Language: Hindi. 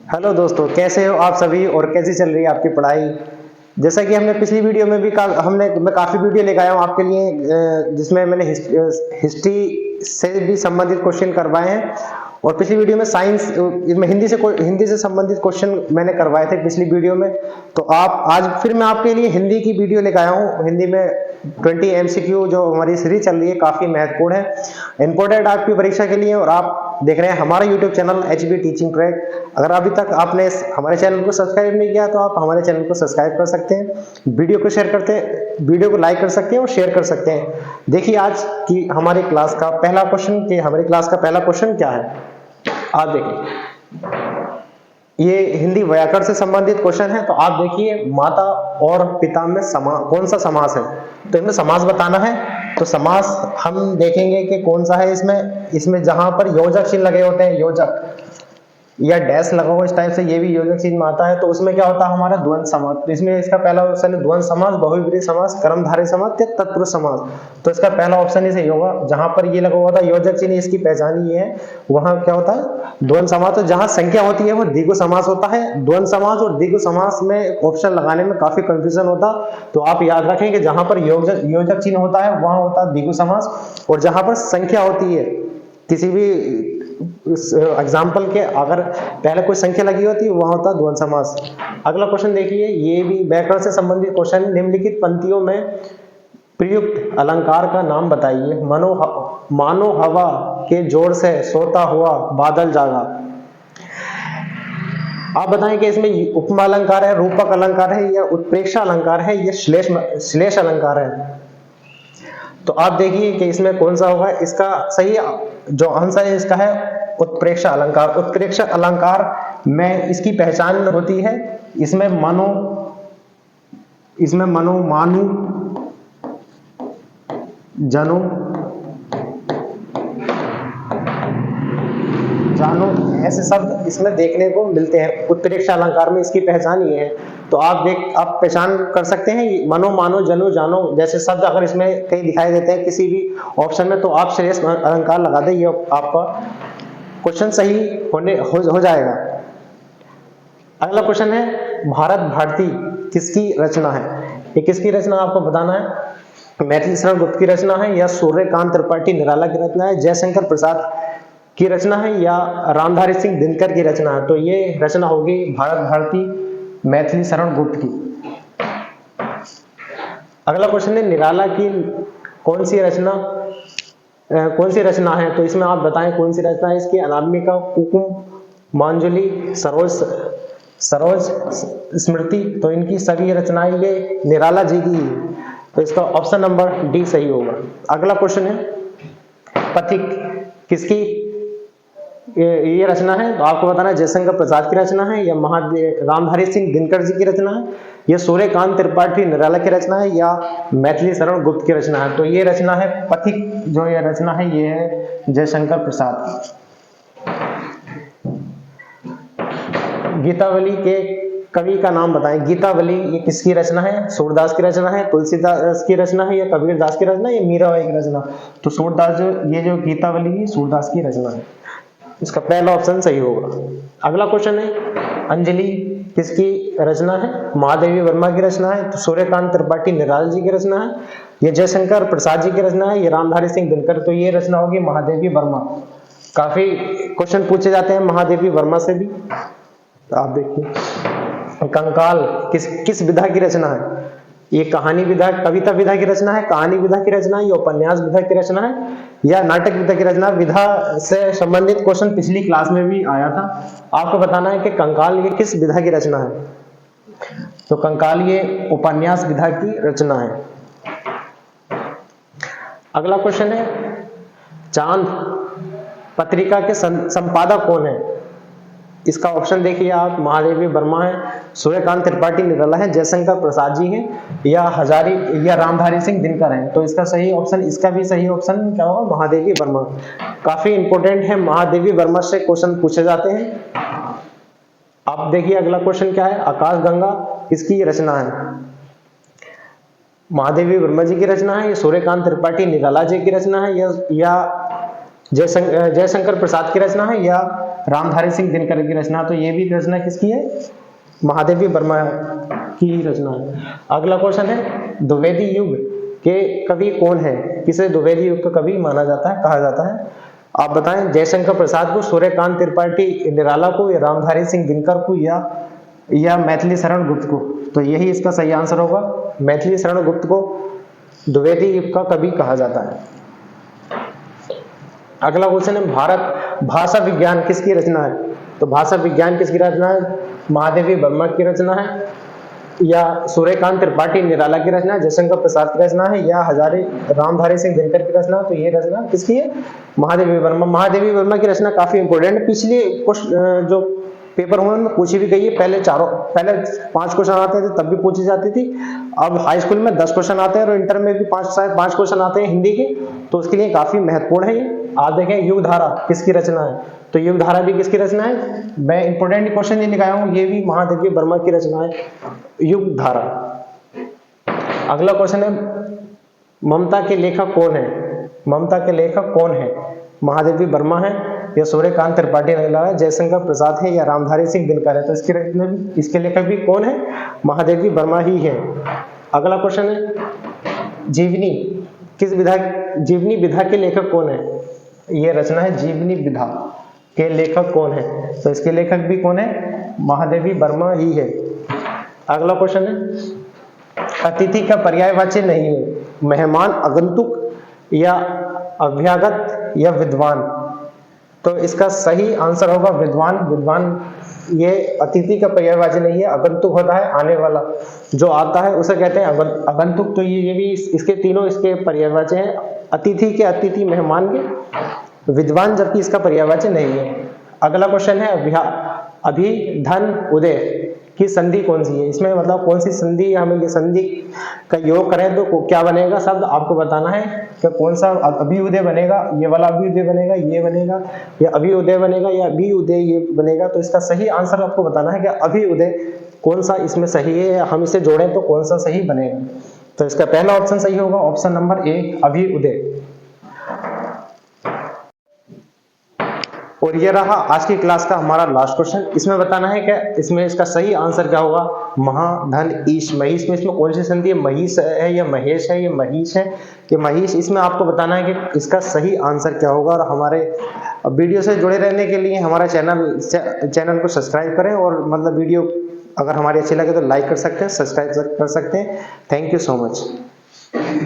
हेलो दोस्तों, कैसे हो आप सभी और कैसी चल रही है आपकी पढ़ाई। जैसा कि हमने पिछली वीडियो में भी मैं काफ़ी वीडियो लेकर आया हूँ आपके लिए, जिसमें मैंने हिस्ट्री से भी संबंधित क्वेश्चन करवाए हैं। और पिछली वीडियो में साइंस में हिंदी से संबंधित क्वेश्चन मैंने करवाए थे पिछली वीडियो में। तो आप आज फिर मैं आपके लिए हिंदी की वीडियो लेकर आया हूँ। हिंदी में 20 एमसीक्यू जो हमारी सीरीज चल रही है काफ़ी महत्वपूर्ण है, इंपॉर्टेंट आपकी परीक्षा के लिए। और आप देख रहे हैं हमारा YouTube channel HB teaching track. अगर अभी तक आपने हमारे चैनल को सब्सक्राइब नहीं किया तो आप हमारे चैनल को सब्सक्राइब कर सकते हैं, वीडियो को शेयर करते हैं, वीडियो को लाइक कर सकते हैं और शेयर कर सकते हैं। देखिए आज की हमारी क्लास का पहला क्वेश्चन क्या है, आप देखिए। ये हिंदी व्याकरण से संबंधित क्वेश्चन है। तो आप देखिए, माता और पिता में कौन सा समास है। तो इनमें समास बताना है। तो समास हम देखेंगे कि कौन सा है। इसमें जहां पर योजक चिन्ह लगे होते हैं, योजक या डैश लगा हो इस टाइप से, ये भी योजक चिन्ह में आता है। तो उसमें क्या होता है हमारा द्वंद्व समास। तो इसमें इसका पहला ऑप्शन है द्वंद्व समास, बहुब्रीहि समास, कर्मधारय समास या तत्पुरुष समास। तो इसका पहला ऑप्शन ही सही होगा। जहां पर ये लगा हुआ था योजक चिन्ह, इसकी पहचान ये है, वहां क्या होता है द्वंद्व समास। तो जहां संख्या होती है वो द्विगु समास होता है। द्वंद्व समास और द्विगु समास में ऑप्शन लगाने में काफी कंफ्यूजन होता। तो आप याद रखें कि जहां पर योजक चिन्ह होता है वहां होता है द्विगु समास, और जहां पर संख्या होती है किसी भी इस एग्जाम्पल के अगर पहले कोई संख्या लगी होती है वहां होता है द्वंद्व समास। अगला क्वेश्चन देखिए, ये भी व्याकरण से संबंधित क्वेश्चन। निम्नलिखित पंक्तियों में प्रयुक्त अलंकार का नाम बताइए। मानो हवा के जोर से सोता हुआ बादल जागा। आप बताएं कि इसमें उपमा अलंकार है, रूपक अलंकार है, या उत्प्रेक्षा अलंकार है, या श्लेष अलंकार है। तो आप देखिए कि इसमें कौन सा होगा। इसका सही जो आंसर है इसका है उत्प्रेक्षा अलंकार। उत्प्रेक्षा अलंकार में इसकी पहचान होती है, इसमें मनो मानु जनो जानो ऐसे शब्द इसमें देखने को मिलते हैं। उत्प्रेक्षा अलंकार में इसकी पहचान ये है। तो आप पहचान कर सकते हैं मनो मानो जनो जानो जैसे शब्द अगर इसमें कहीं दिखाई देते हैं किसी भी ऑप्शन में, तो आप श्रेष्ठ अलंकार लगा दें, ये आपका क्वेश्चन सही हो जाएगा। अगला क्वेश्चन है, भारत भारती किसकी रचना है। ये किसकी रचना आपको बताना है। मैथिली शरण गुप्त की रचना है, या सूर्यकांत त्रिपाठी निराला की रचना है, जयशंकर प्रसाद की रचना है, या रामधारी सिंह दिनकर की रचना है। तो ये रचना होगी भारत भारती मैथिली शरण गुप्त की। अगला क्वेश्चन है, निराला की कौन सी रचना है। तो इसमें आप बताएं कौन सी रचना है इसकी। अनामिका, कुकुम, मांजुली, सरोज स्मृति। तो इनकी सभी रचनाएं ये निराला जी की है। तो इसका ऑप्शन नंबर डी सही होगा। अगला क्वेश्चन है, पथिक किसकी ये रचना है। तो आपको बताना है जयशंकर प्रसाद की रचना है, या रामधारी सिंह दिनकर जी की रचना है, या सूर्यकांत त्रिपाठी निराला की रचना है, या मैथिली शरण गुप्त की रचना है। तो ये रचना है पथिक, जो ये रचना है ये है जयशंकर प्रसाद की। गीतावली के कवि का नाम बताएं। गीतावली ये किसकी रचना है। सूरदास की रचना है, तुलसीदास की रचना है, या कबीरदास की रचना है, या मीराबाई की रचना। तो सूरदास जो गीतावली सूरदास की रचना है, इसका पहला ऑप्शन सही होगा। अगला क्वेश्चन है, अंजलि किसकी रचना है। महादेवी वर्मा की रचना है, तो सूर्यकांत त्रिपाठी निराला जी की रचना है, ये जयशंकर प्रसाद जी की रचना है, ये रामधारी सिंह दिनकर। तो ये रचना होगी महादेवी वर्मा। काफी क्वेश्चन पूछे जाते हैं महादेवी वर्मा से भी। तो आप देखिए, कंकाल किस विधा की रचना है। ये कहानी विधा, कविता विधा की रचना है, कहानी विधा की रचना है, या उपन्यास विधा की रचना है, या नाटक विधा की रचना। विधा से संबंधित क्वेश्चन पिछली क्लास में भी आया था। आपको बताना है कि कंकाल ये किस विधा की रचना है। तो कंकाल ये उपन्यास विधा की रचना है। अगला क्वेश्चन है, चांद पत्रिका के संपादक कौन है। इसका ऑप्शन देखिए आप, महादेवी वर्मा है, सूर्यकांत त्रिपाठी निराला है, जयशंकर प्रसाद जी हैं, या रामधारी सिंह दिनकर हैं। तो इसका सही ऑप्शन, इसका भी सही ऑप्शन क्या होगा, महादेवी वर्मा। काफी इंपॉर्टेंट है, महादेवी वर्मा से क्वेश्चन पूछे जाते हैं। आप देखिए अगला क्वेश्चन क्या है, आकाश गंगा किसकी रचना है। महादेवी वर्मा जी की रचना है, या सूर्यकांत त्रिपाठी निराला जी की रचना है, या जयशंकर प्रसाद की रचना है, या रामधारी सिंह दिनकर की रचना, तो ये भी रचना किसकी है? महादेवी वर्मा की रचना है। अगला क्वेश्चन है द्विवेदी युग के कवि कौन है? किसे द्विवेदी युग का कवि माना जाता है, कहा जाता है? आप बताएं, जयशंकर प्रसाद को, सूर्यकांत त्रिपाठी निराला को, या रामधारी सिंह दिनकर को, या मैथिली शरण गुप्त को? तो यही इसका सही आंसर होगा, मैथिली शरण गुप्त को द्विवेदी युग का कवि कहा जाता है। अगला क्वेश्चन है भारत भाषा विज्ञान किसकी रचना है? तो भाषा विज्ञान किसकी रचना है? महादेवी वर्मा की रचना है, या सूर्यकांत त्रिपाठी निराला की रचना है, जयशंकर प्रसाद की रचना है, या रामधारी सिंह दिनकर की रचना? तो ये रचना किसकी है? महादेवी वर्मा। महादेवी वर्मा की रचना काफी इंपॉर्टेंट, पिछले जो पेपर हुए उनमें पूछी भी गई है। पहले 5 क्वेश्चन आते थे, तब भी पूछी जाती थी। अब हाई स्कूल में 10 क्वेश्चन आते हैं और इंटर में भी 5 क्वेश्चन आते हैं हिंदी के, तो उसके लिए काफी महत्वपूर्ण है ये। आप देखें युगधारा किसकी रचना है? तो युगधारा भी किसकी रचना है? मैं इंपॉर्टेंट क्वेश्चन ये निकाया हूं, ये भी महादेवी वर्मा की रचना है, युगधारा। अगला क्वेश्चन है ममता के लेखक कौन है? ममता के लेखक कौन है? महादेवी वर्मा है, या सूर्यकांत त्रिपाठी निराला है, जयशंकर प्रसाद है, या रामधारी सिंह दिनकर है? तो इसके लेखक भी कौन है? महादेवी वर्मा ही है। अगला क्वेश्चन है जीवनी विधा के लेखक कौन है? ये रचना है जीवनी विधा के लेखक कौन है? तो इसके लेखक भी कौन है? महादेवी वर्मा ही है। अगला क्वेश्चन है अतिथि का पर्यायवाची नहीं है, मेहमान, आगंतुक, या अभ्यागत, या विद्वान? तो इसका सही आंसर होगा विद्वान। विद्वान ये अतिथि का पर्यायवाची नहीं है, आगंतुक होता है आने वाला, जो आता है उसे कहते हैं आगंतुक। तो ये भी इसके तीनों इसके पर्यायवाची हैं, अतिथि के अतिथि, मेहमान के, विद्वान जबकि इसका पर्यायवाची नहीं है। अगला क्वेश्चन है अभिधन उदय की संधि कौन सी है? इसमें मतलब कौन सी संधि, हमें ये संधि का योग करें तो क्या बनेगा शब्द आपको बताना है कि कौन सा अभिउदय बनेगा, ये वाला अभिउदय बनेगा, ये बनेगा, या अभिउदय बनेगा, या अभिउदय ये बनेगा? तो इसका सही आंसर आपको बताना है कि अभिउदय कौन सा इसमें सही है, या हम इसे जोड़ें तो कौन सा सही बनेगा? तो इसका पहला ऑप्शन सही होगा, ऑप्शन नंबर ए, अभिउदय। और ये रहा आज की क्लास का हमारा लास्ट क्वेश्चन। इसमें बताना है कि इसमें इसका सही आंसर क्या होगा। महाधन ईश महिष में इसमें कौन सी संधि है? महिष है या महेश है? ये महिष है, ये महिष। इसमें आपको बताना है कि इसका सही आंसर क्या होगा। और हमारे वीडियो से जुड़े रहने के लिए हमारा चैनल को सब्सक्राइब करें, और मतलब वीडियो अगर हमारी अच्छी लगे तो लाइक कर सकते हैं, सब्सक्राइब कर सकते हैं। Thank you so much.